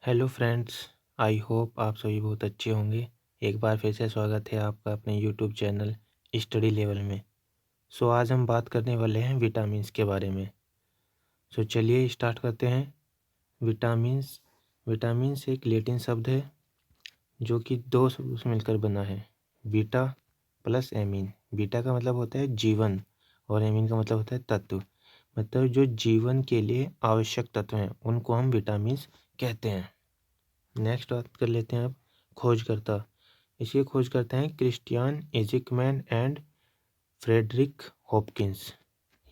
Hello friends, I hope आप सभी बहुत अच्छे होंगे। एक बार फिर से स्वागत है आपका अपने यूट्यूब चैनल स्टडी लेवल में। आज हम बात करने वाले हैं विटामिन्स के बारे में। चलिए स्टार्ट करते हैं। विटामिन्स विटामिन्स एक लैटिन शब्द है जो कि दो शब्दों से मिलकर बना है, बीटा प्लस एमीन। बीटा का मतलब होता है जीवन और एमीन का मतलब होता है तत्व। मतलब जो जीवन के लिए आवश्यक तत्व हैं उनको हम विटामिन्स कहते हैं। नेक्स्ट बात कर लेते हैं अब खोजकर्ता। इसके खोजकर्ता हैं क्रिस्टियन एजिकमैन एंड फ्रेडरिक हॉपकिंस।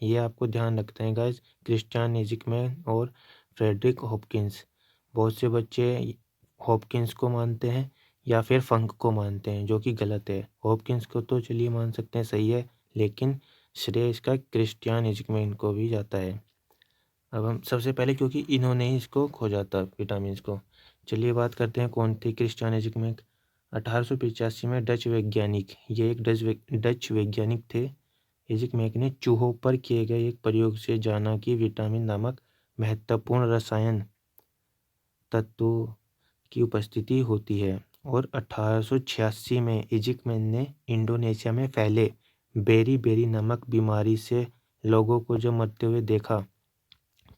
ये आपको ध्यान रखते हैं गाइस, क्रिस्टियन एजिकमैन और फ्रेडरिक हॉपकिंस। बहुत से बच्चे हॉपकिंस को मानते हैं या फिर फंक को मानते हैं, जो कि गलत है। हॉपकिंस को तो चलिए मान सकते हैं, सही है, लेकिन श्रेय इसका क्रिस्टियन एजिकमैन को भी जाता है। अब हम सबसे पहले, क्योंकि इन्होंने ही इसको खोजा था विटामिन्स को। चलिए बात करते हैं कौन थे क्रिस्टियन एजिकमैन। 1885 में डच वैज्ञानिक, ये एक डच वैज्ञानिक थे। एजिकमैन ने चूहों पर किए गए एक प्रयोग से जाना कि विटामिन नामक महत्वपूर्ण रसायन तत्वों की उपस्थिति होती है। और 1886 में एजिकमैन ने इंडोनेशिया में फैले बेरी नामक बीमारी से लोगों को जब मरते हुए देखा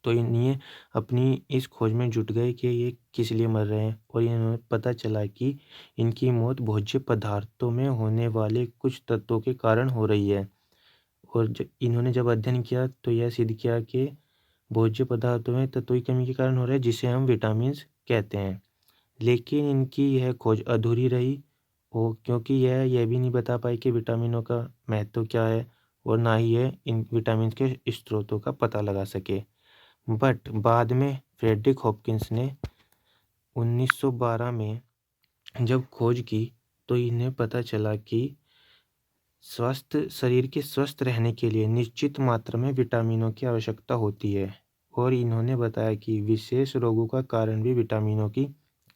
तो इन्हें अपनी इस खोज में जुट गए कि ये किस लिए मर रहे हैं। और इन्हें पता चला कि इनकी मौत भोज्य पदार्थों में होने वाले कुछ तत्वों के कारण हो रही है। और इन्होंने जब अध्ययन किया तो यह सिद्ध किया कि भोज्य पदार्थों में तत्वों की कमी के कारण हो रहा है, जिसे हम विटामिन कहते हैं। लेकिन इनकी यह खोज अधूरी रही, और क्योंकि यह भी नहीं बता पाई कि विटामिनों का महत्व क्या है, और ना ही यह इन विटामिन के स्रोतों का पता लगा सके। बट बाद में फ्रेडरिक हॉपकिंस ने 1912 में जब खोज की तो इन्हें पता चला कि शरीर के स्वस्थ रहने के लिए निश्चित मात्रा में विटामिनों की आवश्यकता होती है। और इन्होंने बताया कि विशेष रोगों का कारण भी विटामिनों की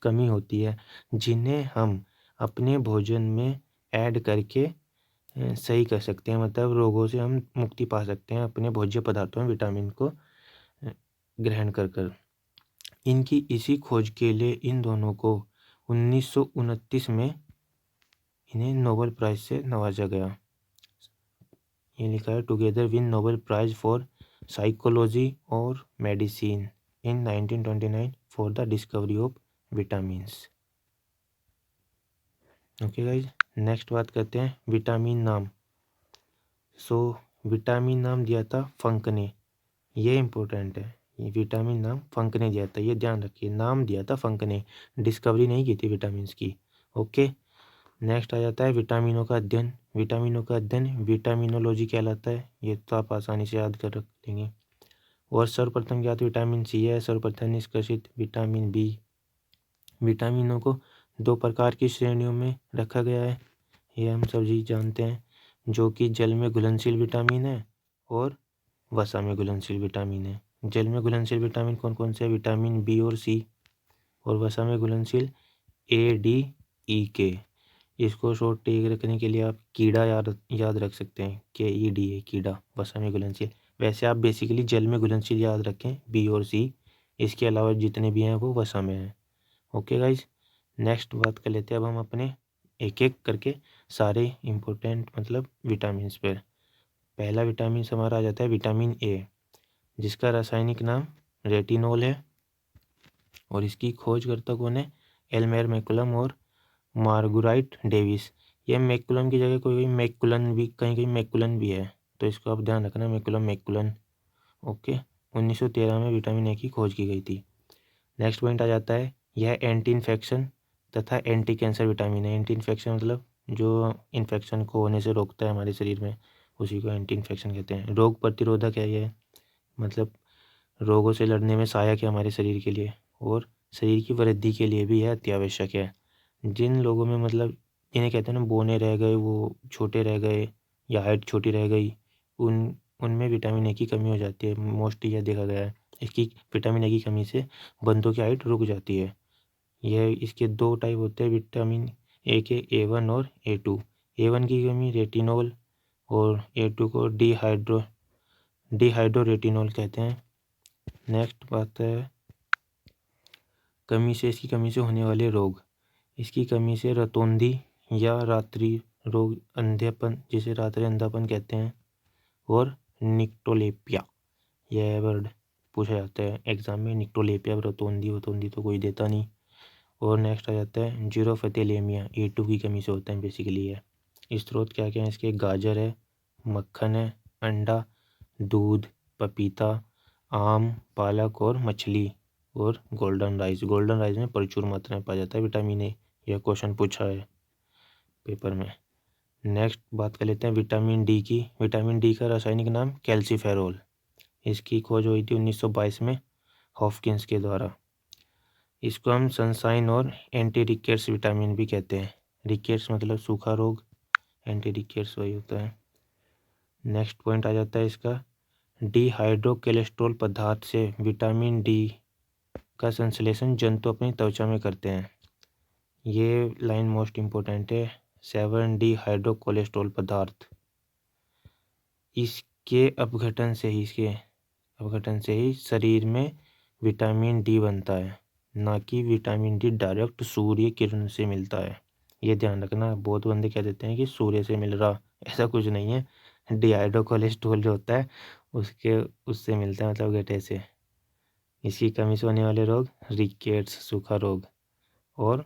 कमी होती है, जिन्हें हम अपने भोजन में ऐड करके सही कर सकते हैं। मतलब रोगों से हम मुक्ति पा सकते हैं अपने भोज्य पदार्थों में विटामिन को ग्रहण कर। इनकी इसी खोज के लिए इन दोनों को 1929 में इन्हें नोबेल प्राइज से नवाजा गया। ये लिखा है together win Nobel prize for psychology और medicine in 1929 for the discovery of vitamins. Okay guys, next बात करते हैं विटामिन नाम। विटामिन नाम दिया था फंक ने, ये इम्पोर्टेंट है। ये विटामिन नाम फंक ने दिया था, ये ध्यान रखिए, नाम दिया था फंक ने, डिस्कवरी नहीं की थी विटामिन्स की। ओके, नेक्स्ट आ जाता है विटामिनों का अध्ययन। विटामिनों का अध्ययन विटामिनोलॉजी कहलाता है, ये तो आप आसानी से याद कर रख लेंगे। और सर्वप्रथम ज्ञात विटामिन सी है, सर्वप्रथम निष्कर्षित विटामिन बी। विटामिनों को दो प्रकार की श्रेणियों में रखा गया है, ये हम सभी जानते हैं, जो कि जल में घुलनशील विटामिन है और वसा में घुलनशील विटामिन है। जल में घुलनशील विटामिन कौन कौन से? विटामिन बी और सी। और वसा में घुलनशील ADE के। इसको शॉर्ट टेक रखने के लिए आप कीड़ा याद रख सकते हैं, KEDA, कीड़ा, वसा में घुलनशील। वैसे आप बेसिकली जल में घुलनशील याद रखें, बी और सी। इसके अलावा जितने भी हैं वो वसा में हैं। ओके गाइज, नेक्स्ट बात कर लेते हैं अब हम अपने एक एक करके सारे इम्पोर्टेंट मतलब विटामिन पर। पहला विटामिन हमारा आ जाता है विटामिन ए, जिसका रासायनिक नाम रेटिनोल है। और इसकी खोजकर्ता कौन है? एल्मेर मैकुलम और मार्गुराइट डेविस। ये मैकुलम की जगह कोई मैकुलन भी, कहीं मैकुलन भी है, तो इसको आप ध्यान रखना, मैकुलन। ओके, 1913 में विटामिन ए की खोज की गई थी। नेक्स्ट पॉइंट आ जाता है, यह एंटी इन्फेक्शन तथा एंटी कैंसर विटामिन है। एंटी इन्फेक्शन मतलब जो इन्फेक्शन को होने से रोकता है हमारे शरीर में, उसी को एंटी इन्फेक्शन कहते हैं। रोग प्रतिरोधक है ये, मतलब रोगों से लड़ने में सहायक है हमारे शरीर के लिए, और शरीर की वृद्धि के लिए भी यह अत्यावश्यक है। जिन लोगों में मतलब इन्हें कहते हैं ना, बोने रह गए, वो छोटे रह गए या हाइट छोटी रह गई, उनमें विटामिन ए की कमी हो जाती है। मोस्टली यह देखा गया है, इसकी विटामिन ए की कमी से बंदों की हाइट रुक जाती है। यह इसके दो टाइप होते हैं विटामिन ए के, A1 और A2। A1 की कमी रेटिनोल और A2 को डिहाइड्रो रेटिनोल कहते हैं। नेक्स्ट बात है इसकी कमी से होने वाले रोग। इसकी कमी से रतौंधी या रात्रि रोग, अंधेपन जिसे रात्रि अंधापन कहते हैं, और निक्टोलेपिया, यह वर्ड पूछा जाता है एग्जाम में। निक्टोलेपिया, रतौंधी तो कोई देता नहीं। और नेक्स्ट आ जाता है जीरोफेथेलेमिया, A2 की कमी से होता है बेसिकली है। स्रोत क्या क्या है इसके? गाजर है, मक्खन है, अंडा, दूध, पपीता, आम, पालक और मछली, और गोल्डन राइस। गोल्डन राइस में प्रचुर मात्रा में पाया जाता है विटामिन ए। यह क्वेश्चन पूछा है पेपर में। नेक्स्ट बात कर लेते हैं विटामिन डी की। विटामिन डी का रासायनिक नाम कैल्सीफेरोल। इसकी खोज हुई थी 1922 में हॉपकिंस के द्वारा। इसको हम सनसाइन और एंटी रिकेट्स विटामिन भी कहते हैं। रिकेट्स मतलब सूखा रोग, एंटी रिकेट्स वही होता है। नेक्स्ट पॉइंट आ जाता है इसका, डिहाइड्रोकोलेस्ट्रॉल पदार्थ से विटामिन डी का संश्लेषण जंतु अपनी त्वचा में करते हैं। ये लाइन मोस्ट इम्पोर्टेंट है। 7 डिहाइड्रोकोलेस्ट्रॉल पदार्थ, इसके अपघटन से ही शरीर में विटामिन डी बनता है, ना कि vitamin D direct Surya Kiran से मिलता है। ये ध्यान रखना। बहुत बंदे कह देते हैं कि सूर्य से मिल रहा, ऐसा कुछ नहीं है। डिहाइड्रोकोलेस्ट्रॉल जो होता है उससे मिलता है, मतलब गड्ढे से। इसकी कमी से होने वाले रोग रिकेट्स, सूखा रोग, और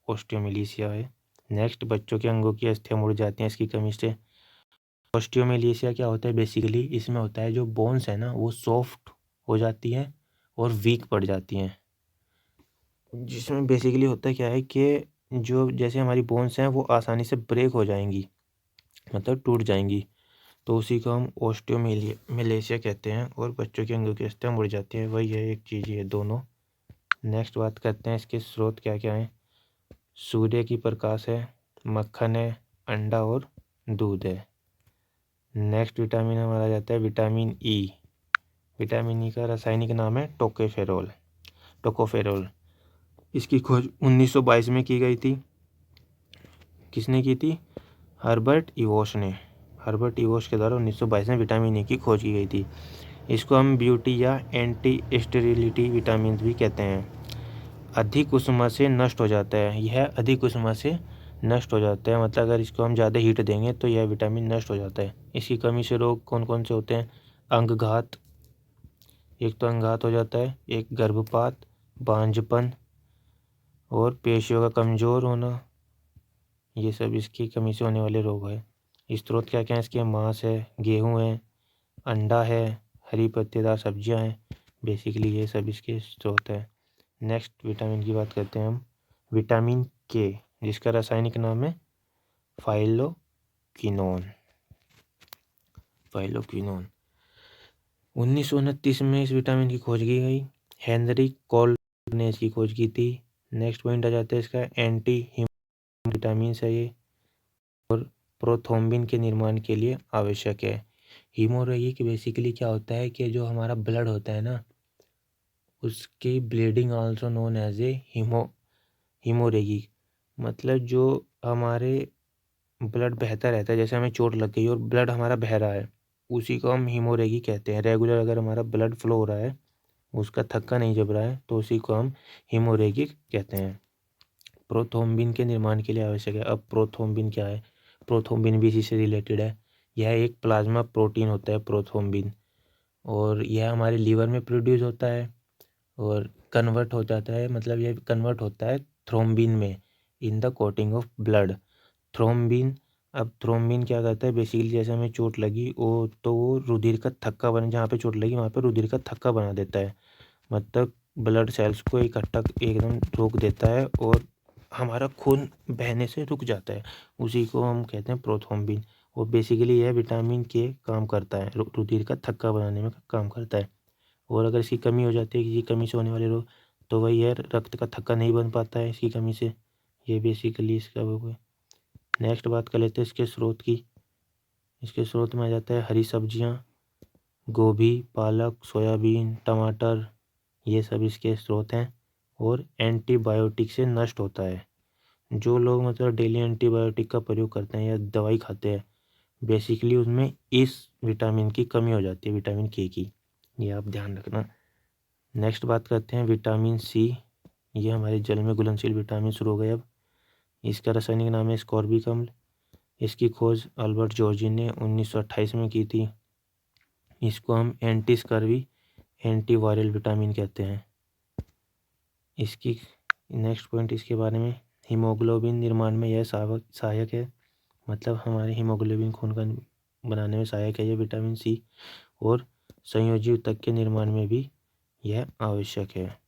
ओस्टियोमेलिशिया है। नेक्स्ट, बच्चों के अंगों की अस्थियां मुड़ जाती हैं इसकी कमी से। ओस्टियोमेलिशिया क्या होता है? बेसिकली इसमें होता है जो बोन्स है ना वो सॉफ्ट हो जाती हैं और वीक पड़ जाती हैं। जिसमें बेसिकली होता क्या है कि जो जैसे हमारी बोन्स हैं वो आसानी से ब्रेक हो जाएंगी, मतलब टूट जाएंगी, तो उसी को हम ओस्टियोमेलिशिया कहते हैं। और बच्चों के अंगों की अस्थियां मुड़ जाती हैं, वही है, एक चीज़ ये दोनों। नेक्स्ट बात करते हैं इसके स्रोत क्या क्या हैं। सूर्य की प्रकाश है, मक्खन है, अंडा और दूध है। नेक्स्ट विटामिन हमारा जाता है विटामिन ई। विटामिन ई का रासायनिक नाम है टोकोफेरोल। इसकी खोज 1922 में की गई थी। किसने की थी? हर्बर्ट इवोश के द्वारा 1922 में विटामिन ई की खोज की गई थी। इसको हम ब्यूटी या एंटी स्टेरिलिटी विटामिन भी कहते हैं। अधिक उष्मा से नष्ट हो जाता है, यह अधिक उष्मा से नष्ट हो जाता है, मतलब अगर इसको हम ज़्यादा हीट देंगे तो यह विटामिन नष्ट हो जाता है। इसकी कमी से रोग कौन कौन से होते हैं? अंगघात, एक तो अंगघात हो जाता है, एक गर्भपात, बांझपन और पेशियों का कमज़ोर होना, ये सब इसकी कमी से होने वाले रोग है। स्रोत क्या क्या है इसके? मांस है, गेहूँ है, अंडा है, हरी पत्तेदार सब्जियां हैं, बेसिकली ये सब इसके स्रोत है। नेक्स्ट विटामिन की बात करते हैं हम, विटामिन के, जिसका रासायनिक नाम है फाइलोक्विनोन। 1929 में इस विटामिन की खोज की गई। हेनरी कोल्ट ने इसकी खोज की थी। नेक्स्ट पॉइंट आ जाता है इसका, एंटी हीमोरेजिक विटामिन है ये, और प्रोथ्रोम्बिन के निर्माण के लिए आवश्यक है। हीमोरेजिक बेसिकली क्या होता है कि जो हमारा ब्लड होता है ना, उसकी bleeding also known as a haemorrhagic, मतलब जो हमारे ब्लड बहता रहता है, जैसे हमें चोट लग गई और ब्लड हमारा बह रहा है, उसी को हम हीमोरेजिक कहते हैं। रेगुलर अगर हमारा ब्लड फ्लो हो रहा है, उसका थक्का नहीं जम रहा है, तो उसी को हम हीमोरेजिक कहते हैं। प्रोथ्रोम्बिन के निर्माण के लिए आवश्यक है। अब प्रोथ्रोम्बिन क्या है? प्रोथ्रोम्बिन भी इसी से रिलेटेड है। यह एक प्लाज्मा प्रोटीन होता है प्रोथ्रोम्बिन, और यह हमारे लीवर में प्रोड्यूस होता है और कन्वर्ट हो जाता है, मतलब ये कन्वर्ट होता है थ्रोम्बिन में in the coating of blood. अब थ्रोम्बिन क्या करता है? बेसिकली जैसे हमें चोट लगी तो वो रुधिर का थक्का बना, जहाँ पे चोट लगी वहाँ पे रुधिर का थक्का बना देता है, मतलब ब्लड सेल्स को इकट्ठा एकदम रोक देता है और हमारा खून बहने से रुक जाता है, उसी को हम कहते हैं प्रोथ्रोम्बिन। और बेसिकली यह विटामिन के काम करता है, रुधिर का थक्का बनाने में काम करता है। और अगर इसकी कमी हो जाती है, किसी कमी से होने वाले रोग, तो वही है, रक्त का थक्का नहीं बन पाता है इसकी कमी से। ये बेसिकली इसका वो है। नेक्स्ट बात कर लेते हैं इसके स्रोत की। इसके स्रोत में आ जाता है हरी सब्जियां, गोभी, पालक, सोयाबीन, टमाटर, ये सब इसके स्रोत हैं। और एंटीबायोटिक से नष्ट होता है। जो लोग मतलब डेली एंटीबायोटिक का प्रयोग करते हैं या दवाई खाते हैं, बेसिकली उसमें इस विटामिन की कमी हो जाती है, विटामिन के की। ये आप ध्यान रखना। नेक्स्ट बात करते हैं विटामिन सी। ये हमारे जल में घुलनशील विटामिन शुरू हो गए अब। इसका रासायनिक नाम है स्कॉर्बिक अम्ल। इसकी खोज अल्बर्ट जॉर्जी ने 1928 में की थी। इसको हम एंटी स्कर्वी एंटीवायरल विटामिन कहते हैं। इसकी नेक्स्ट पॉइंट इसके बारे में, हीमोग्लोबिन निर्माण में यह सहायक है, मतलब हमारे हीमोग्लोबिन खून का बनाने में सहायक है ये विटामिन सी। और संयोजी ऊतक के निर्माण में भी यह आवश्यक है।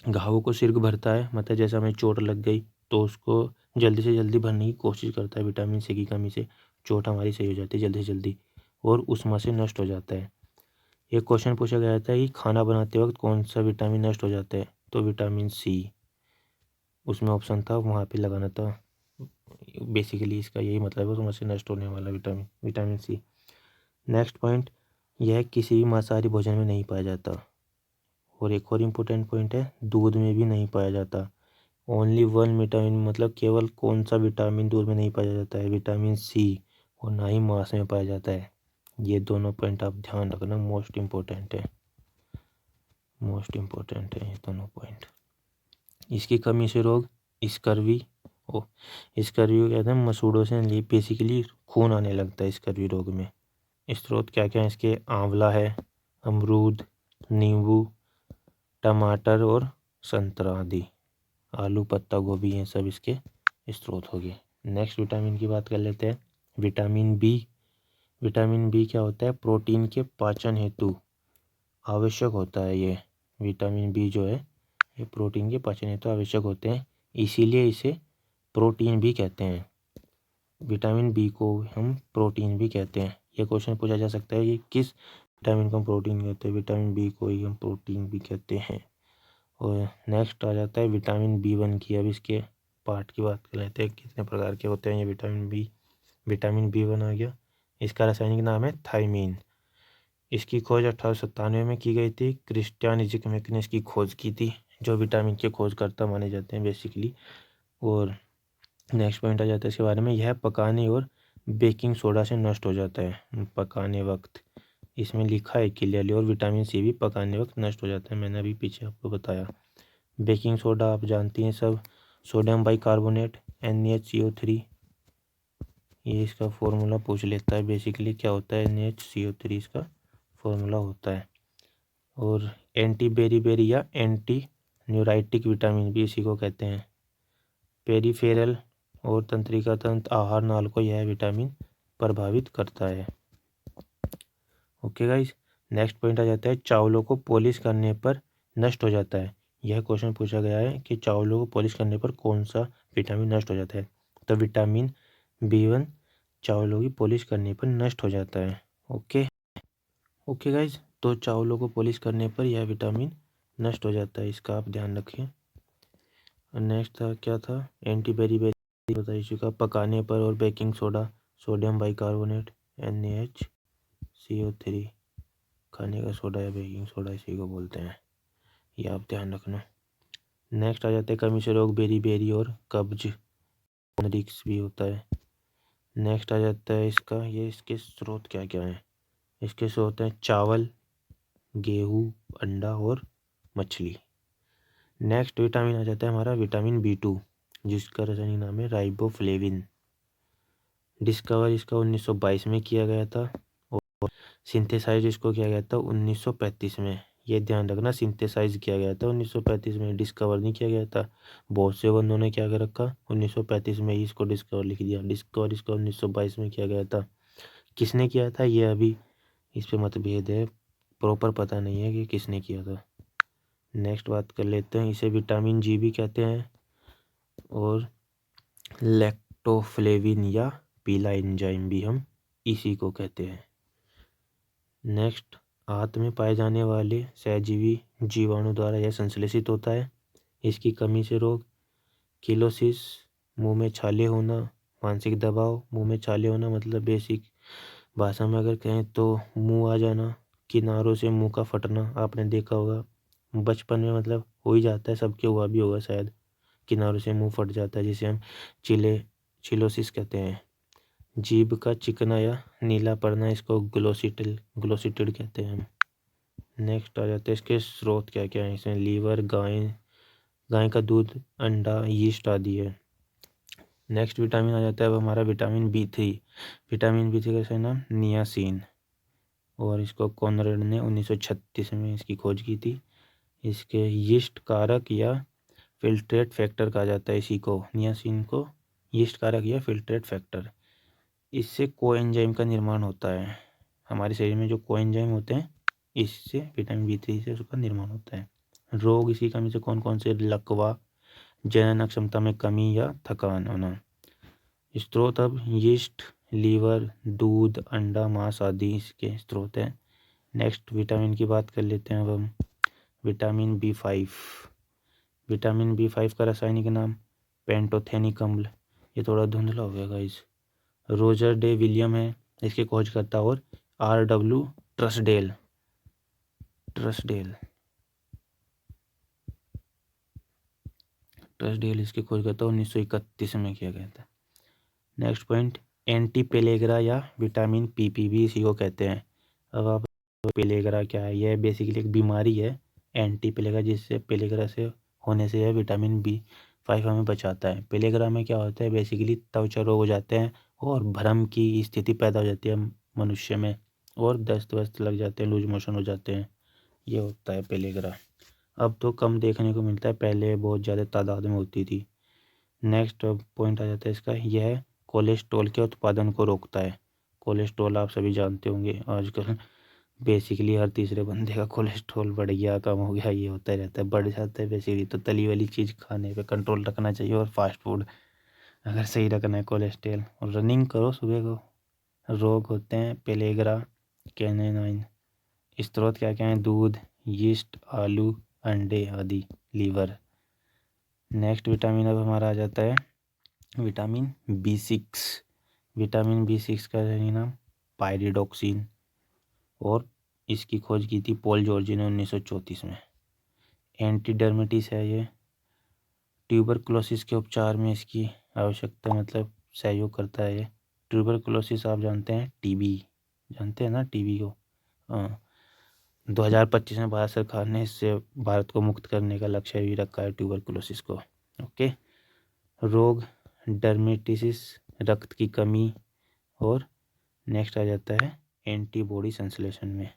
घावों को शीघ्र भरता है, मतलब जैसे हमें चोट लग गई तो उसको जल्दी से जल्दी भरने की कोशिश करता है। विटामिन सी की कमी से चोट हमारी सही हो जाती है जल्दी से जल्दी और उष्मा से नष्ट हो जाता है। एक क्वेश्चन पूछा गया था कि खाना बनाते वक्त कौन सा विटामिन नष्ट हो जाता है, तो विटामिन सी उसमें ऑप्शन था, वहाँ पे लगाना था। बेसिकली इसका यही मतलब है, उष्मा से नष्ट होने वाला विटामिन सी। नेक्स्ट पॉइंट, यह किसी भी मांसाहारी भोजन में नहीं पाया जाता। और एक और इम्पोर्टेंट पॉइंट है, दूध में भी नहीं पाया जाता। ओनली वन विटामिन, मतलब केवल कौन सा विटामिन दूध में नहीं पाया जाता है, विटामिन सी। और ना ही मांस में पाया जाता है। ये दोनों पॉइंट आप ध्यान रखना, मोस्ट इम्पोर्टेंट है ये दोनों पॉइंट। इसकी कमी से रोग स्कर्वी को कहते हैं मसूड़ों से बेसिकली खून आने लगता है स्कर्वी रोग में। स्रोत क्या क्या है इसके, आंवला है, अमरूद, नींबू, टमाटर और संतरा आदि, आलू, पत्ता गोभी, ये सब इसके स्रोत हो गए। नेक्स्ट विटामिन की बात कर लेते हैं, विटामिन बी। विटामिन बी क्या होता है, प्रोटीन के पाचन हेतु आवश्यक होता है। ये विटामिन बी जो है ये प्रोटीन के पाचन हेतु आवश्यक होते हैं, इसीलिए इसे प्रोटीन भी कहते हैं। विटामिन बी को हम प्रोटीन भी कहते हैं। ये क्वेश्चन पूछा जा सकता है कि किस विटामिन को हम प्रोटीन कहते हैं, विटामिन बी को ही हम प्रोटीन भी कहते हैं। और नेक्स्ट आ जाता है विटामिन बी1 की। अब इसके पार्ट की बात कर लेते हैं, कितने प्रकार के होते हैं ये विटामिन बी1 आ गया। इसका रासायनिक नाम है थायमीन। इसकी खोज 1897 में की गई थी। क्रिस्टियन इज़िकमेक ने इसकी खोज की थी, जो विटामिन के खोजकर्ता माने जाते हैं बेसिकली। और नेक्स्ट पॉइंट आ जाता है इसके बारे में, यह पकाने और बेकिंग सोडा से नष्ट हो जाता है पकाने वक्त। इसमें लिखा है क्लियरली। और विटामिन सी भी पकाने वक्त नष्ट हो जाता है, मैंने अभी पीछे आपको बताया। बेकिंग सोडा आप जानती हैं सब, सोडियम बाइकार्बोनेट NaCO3। ये इसका फॉर्मूला पूछ लेता है, बेसिकली क्या होता है NaCO3 इसका फॉर्मूला होता है। और एंटी बेरीबेरी या एंटी न्यूराइटिक विटामिन भी इसी को कहते हैं। पेरिफेरल और तंत्रिका तंत्र आहार नाल को यह विटामिन प्रभावित करता है। ओके गाइस, नेक्स्ट पॉइंट आ जाता है, चावलों को पॉलिश करने पर नष्ट हो जाता है। यह क्वेश्चन पूछा गया है कि चावलों को पॉलिश करने पर कौन सा विटामिन नष्ट हो जाता है, तो विटामिन बी1 चावलों की पॉलिश करने पर नष्ट हो जाता है। ओके गाइस, तो चावलों को पॉलिश करने पर यह विटामिन नष्ट हो जाता है, इसका आप ध्यान रखें। नेक्स्ट था क्या था, एंटी बेरीबेरी बता चुका, पकाने पर और baking soda, sodium bicarbonate NaCO3, खाने का सोडा या बेकिंग सोडा इसी को बोलते हैं, ये आप ध्यान रखना। नेक्स्ट आ जाते हैं कमी से रोग बेरी और कब्ज रिक्स भी होता है। नेक्स्ट आ जाता है इसका, ये इसके स्रोत क्या क्या हैं। इसके स्रोत हैं चावल, गेहूँ, अंडा और मछली। नेक्स्ट विटामिन आ जाता है हमारा विटामिन बी2, जिसका रासायनिक नाम है राइबोफ्लेविन। डिस्कवर इसका 1922 में किया गया था और सिंथेसाइज इसको किया गया था 1935 में। ये ध्यान रखना, सिंथेसाइज किया गया था 1935 में, डिस्कवर नहीं किया गया था। बहुत से बंदों ने क्या कर रखा, 1935 में ही इसको डिस्कवर लिख दिया। डिस्कवर इसका 1922 में किया गया था। किसने किया था ये अभी इस पे मतभेद है, प्रॉपर पता नहीं है कि किसने किया था। नेक्स्ट बात कर लेते हैं, इसे विटामिन जी भी कहते हैं और लैक्टोफ्लेविन या पीला एंजाइम भी हम इसी को कहते हैं। नेक्स्ट, आंत में पाए जाने वाले सहजीवी जीवाणु द्वारा यह संश्लेषित होता है। इसकी कमी से रोग किलोसिस, मुंह में छाले होना, मानसिक दबाव, मुंह में छाले होना मतलब बेसिक भाषा में अगर कहें तो मुंह आ जाना, किनारों से मुंह का फटना, आपने देखा होगा बचपन में, मतलब हो ही जाता है, सबके हुआ भी होगा शायद, किनारों से मुंह फट जाता है, जिसे हम चिलोसिस कहते हैं। जीभ का चिकना या नीला पड़ना, इसको ग्लोसिटिड कहते हैं हम। नेक्स्ट आ जाते हैं इसके स्रोत क्या क्या है इसमें। लीवर, गाय का दूध, अंडा, यीस्ट आदि है। नेक्स्ट विटामिन आ जाता है अब हमारा विटामिन B3। विटामिन B3 का सही नाम नियासिन, और इसको कॉनरेड ने 1936 में इसकी खोज की थी। इसके यीस्ट कारक या फिल्ट्रेट फैक्टर कहा जाता है इसी को, नियासिन को यीस्ट कारक या फिल्ट्रेट फैक्टर। इससे कोएंजाइम का निर्माण होता है। हमारे शरीर में जो कोएंजाइम होते हैं इससे विटामिन B3 से उसका निर्माण होता है। रोग इसकी कमी से कौन कौन से? लकवा, जनन क्षमता में कमी या थकान होना। स्रोत अब यीस्ट, लीवर, दूध, अंडा, मांस आदि इसके स्रोत हैं। नेक्स्ट विटामिन की बात कर लेते हैं अब हम। Vitamin B5। विटामिन B5 का रासायनिक नाम पेंटोथेनिक अम्ल। ये थोड़ा धुंधला हो गया गाइस। रोजर डे विलियम है इसके खोजकर्ता, और RW ट्रसडेल इसके खोजकर्ता 1931 में किया गया था। नेक्स्ट पॉइंट, एंटी पेलेग्रा या विटामिन PPB इसी को कहते हैं। अब आप, पेलेग्रा क्या है? यह बेसिकली एक बीमारी है एंटी पेलेग्रा, जिससे पेलेग्रा से होने से यह विटामिन B5 हमें बचाता है। पेलेग्रा में क्या होता है? बेसिकली त्वचा रोग हो जाते हैं और भ्रम की स्थिति पैदा हो जाती है मनुष्य में, और दस्त वस्त लग जाते हैं, लूज मोशन हो जाते हैं। ये होता है पेलेग्रा। अब तो कम देखने को मिलता है, पहले बहुत ज़्यादा तादाद में होती थी। नेक्स्ट पॉइंट आ जाता है इसका, यह कोलेस्ट्रॉल के उत्पादन को रोकता है। कोलेस्ट्रॉल आप सभी जानते होंगे, आजकल बेसिकली हर तीसरे बंदे का कोलेस्ट्रॉल बढ़ गया, कम हो गया, ये होता ही रहता है, बढ़ जाता है बेसिकली। तो तली वाली चीज़ खाने पे कंट्रोल रखना चाहिए, और फास्ट फूड अगर सही रखना है कोलेस्ट्रॉल, और रनिंग करो सुबह को। रोग होते हैं पेलेग्रा कैनेनाइन। स्रोत क्या क्या है? दूध, यीस्ट, आलू, अंडे आदि, लीवर। नेक्स्ट विटामिन अब हमारा आ जाता है विटामिन B6। विटामिन B6 का सही नाम पायरिडोक्सिन, और इसकी खोज की थी पॉल जॉर्जी ने 1934 में। एंटीडर्मेटिस है ये, ट्यूबरकुलोसिस के उपचार में इसकी आवश्यकता मतलब सहयोग करता है ये। ट्यूबरकुलोसिस आप जानते हैं, TB जानते हैं ना, TB को। हाँ, 2025 में भारत सरकार ने इससे भारत को मुक्त करने का लक्ष्य भी रखा है, ट्यूबरकुलोसिस को। ओके। रोग डर्मेटिसिस, रक्त की कमी, और नेक्स्ट आ जाता है एंटीबॉडी संश्लेषण में,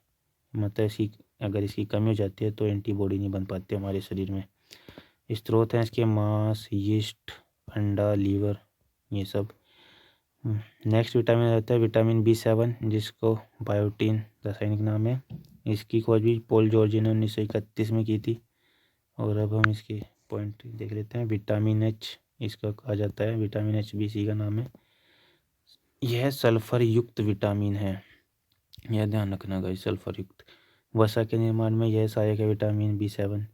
मतलब अगर इसकी कमी हो जाती है तो एंटीबॉडी नहीं बन पाती हमारे शरीर में। स्रोत हैं इसके मांस, यीस्ट, अंडा, लीवर, ये सब। नेक्स्ट विटामिन आ जाता है विटामिन B7, जिसको बायोटीन रासायनिक नाम है। इसकी खोज भी पॉल जॉर्जी ने 1931 में की थी। और अब हम इसके पॉइंट देख लेते हैं। विटामिन H इसका कहा जाता है, विटामिन H भी इसी का नाम है। यह सल्फर युक्त विटामिन है, यह ध्यान रखना गाइस, सल्फर युक्त। वसा के निर्माण में यह सहायक है विटामिन B7।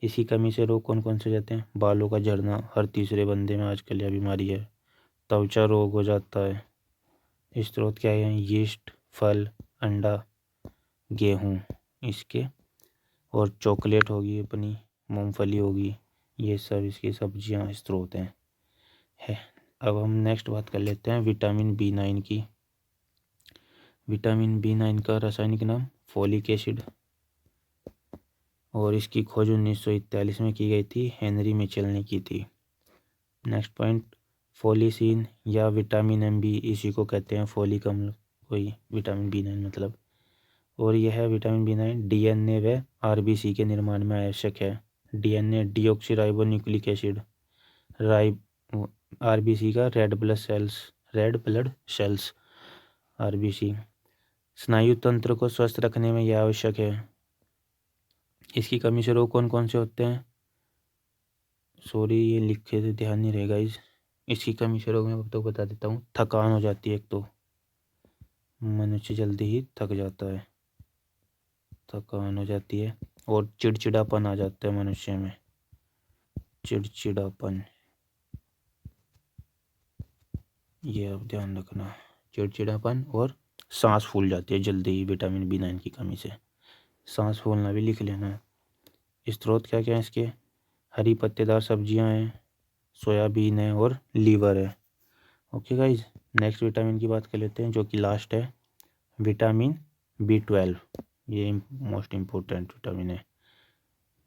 इसी कमी से रोग कौन कौन से हो जाते हैं? बालों का झड़ना, हर तीसरे बंदे में आजकल यह बीमारी है। त्वचा रोग हो जाता है। स्रोत क्या है? यीस्ट, फल, अंडा, गेहूँ इसके, और चॉकलेट होगी अपनी, मूंगफली होगी, ये सब इसकी सब्जियां स्रोत हैं। अब हम नेक्स्ट बात कर लेते हैं विटामिन B9 की। विटामिन B9 का रासायनिक नाम फोलिक एसिड, और इसकी खोज 1941 में की गई थी, हेनरी मिचेल ने की थी। नेक्स्ट पॉइंट, फोलिसिन या विटामिन MB इसी को कहते हैं, फोलिक अम्ल कोई विटामिन B9 मतलब। और यह विटामिन B9 DNA व RBC के निर्माण में आवश्यक है। DNA deoxy nucleic acid, RBC का रेड ब्लड सेल्स RBC। स्नायु तंत्र को स्वस्थ रखने में यह आवश्यक है। इसकी कमी से रोग कौन कौन से होते हैं? सॉरी, ये लिखे थे, ध्यान नहीं रहेगा इसकी कमी से रोग मैं अब तो बता देता हूँ। थकान हो जाती है, एक तो मनुष्य जल्दी ही थक जाता है, थकान हो जाती है, और चिड़चिड़ापन आ जाता है मनुष्य में, चिड़चिड़ापन, ये अब ध्यान रखना, चिड़चिड़ापन, और सांस फूल जाती है जल्दी ही विटामिन B9 की कमी से। सांस फूलना भी लिख लेना। स्रोत क्या क्या है इसके? हरी पत्तेदार सब्जियां हैं, सोयाबीन है, और लीवर है। ओके गाइज, नेक्स्ट विटामिन की बात कर लेते हैं जो कि लास्ट है, विटामिन B12। ये मोस्ट इम्पोर्टेंट विटामिन है।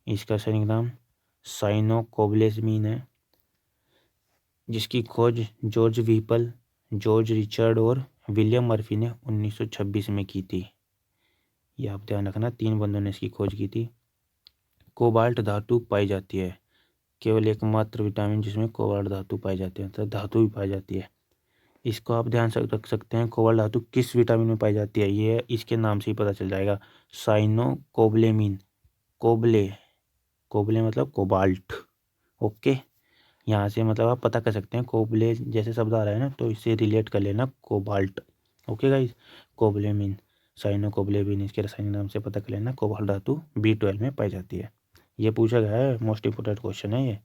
इसका सही नाम साइनोकोबालेमिन है, जिसकी खोज जॉर्ज व्हीपल, जॉर्ज रिचर्ड और विलियम मर्फी ने 1926 में की थी। ये आप ध्यान रखना, 3 बंदों ने इसकी खोज की थी। कोबाल्ट धातु पाई जाती है, केवल एकमात्र विटामिन जिसमें कोबाल्ट धातु पाई जाती है, तो धातु भी पाई जाती है। इसको आप ध्यान से रख सकते हैं, कोबाल्ट धातु किस विटामिन में पाई जाती है, ये इसके नाम से ही पता चल जाएगा, साइनोकोबालेमिन। कोबले, कोबले मतलब कोबाल्ट। ओके, यहाँ से मतलब आप पता कर सकते हैं, कोबले जैसे शब्द आ रहा है ना, तो इससे रिलेट कर लेना कोबाल्ट। ओके गाइस, कोबलेमिन, साइनोकोबालेमिन, इसके रासायनिक नाम से पता कर लेना। कोबाल्ट धातु B12 में पाई जाती है। ये पूछा गया है, मोस्ट इंपोर्टेंट क्वेश्चन है ये।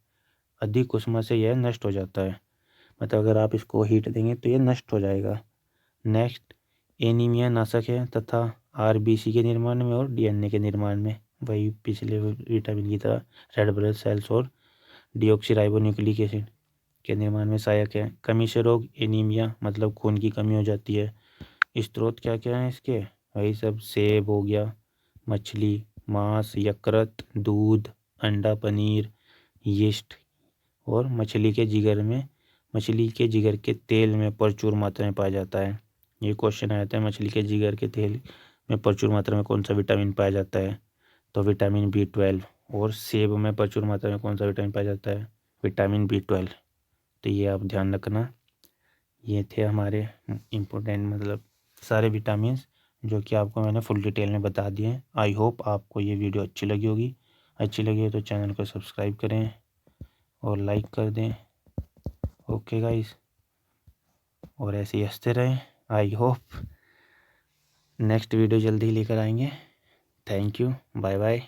अधिक उष्मा से यह नष्ट हो जाता है, मतलब अगर आप इसको हीट देंगे तो ये नष्ट हो जाएगा। नेक्स्ट, एनीमिया नाशक है तथा RBC के निर्माण में और DNA के निर्माण में, वही पिछले विटामिन की तरह, रेड ब्लड सेल्स और डीऑक्सीराइबोन्यूक्लिक एसिड के निर्माण में सहायक है। कमी से रोग एनीमिया, मतलब खून की कमी हो जाती है। स्रोत क्या क्या है इसके, वही सब, सेब हो गया, मछली, मांस, यकृत, दूध, अंडा, पनीर, यीस्ट और मछली के जिगर के तेल में प्रचुर मात्रा में पाया जाता है। ये क्वेश्चन आया था, मछली के जिगर के तेल में प्रचुर मात्रा में कौन सा विटामिन पाया जाता है, तो विटामिन B12। और सेब में प्रचुर मात्रा में कौन सा विटामिन पाया जाता है, विटामिन B12। तो ये आप ध्यान रखना। ये थे हमारे इम्पोर्टेंट, मतलब सारे विटामिन्स, जो कि आपको मैंने फुल डिटेल में बता दिए। आई होप आपको ये वीडियो अच्छी लगी होगी। अच्छी लगी हो तो चैनल को सब्सक्राइब करें और लाइक कर दें। ओके गाइस, और ऐसे ही हंसते रहें। आई होप नेक्स्ट वीडियो जल्दी ही लेकर आएंगे। Thank you, bye bye.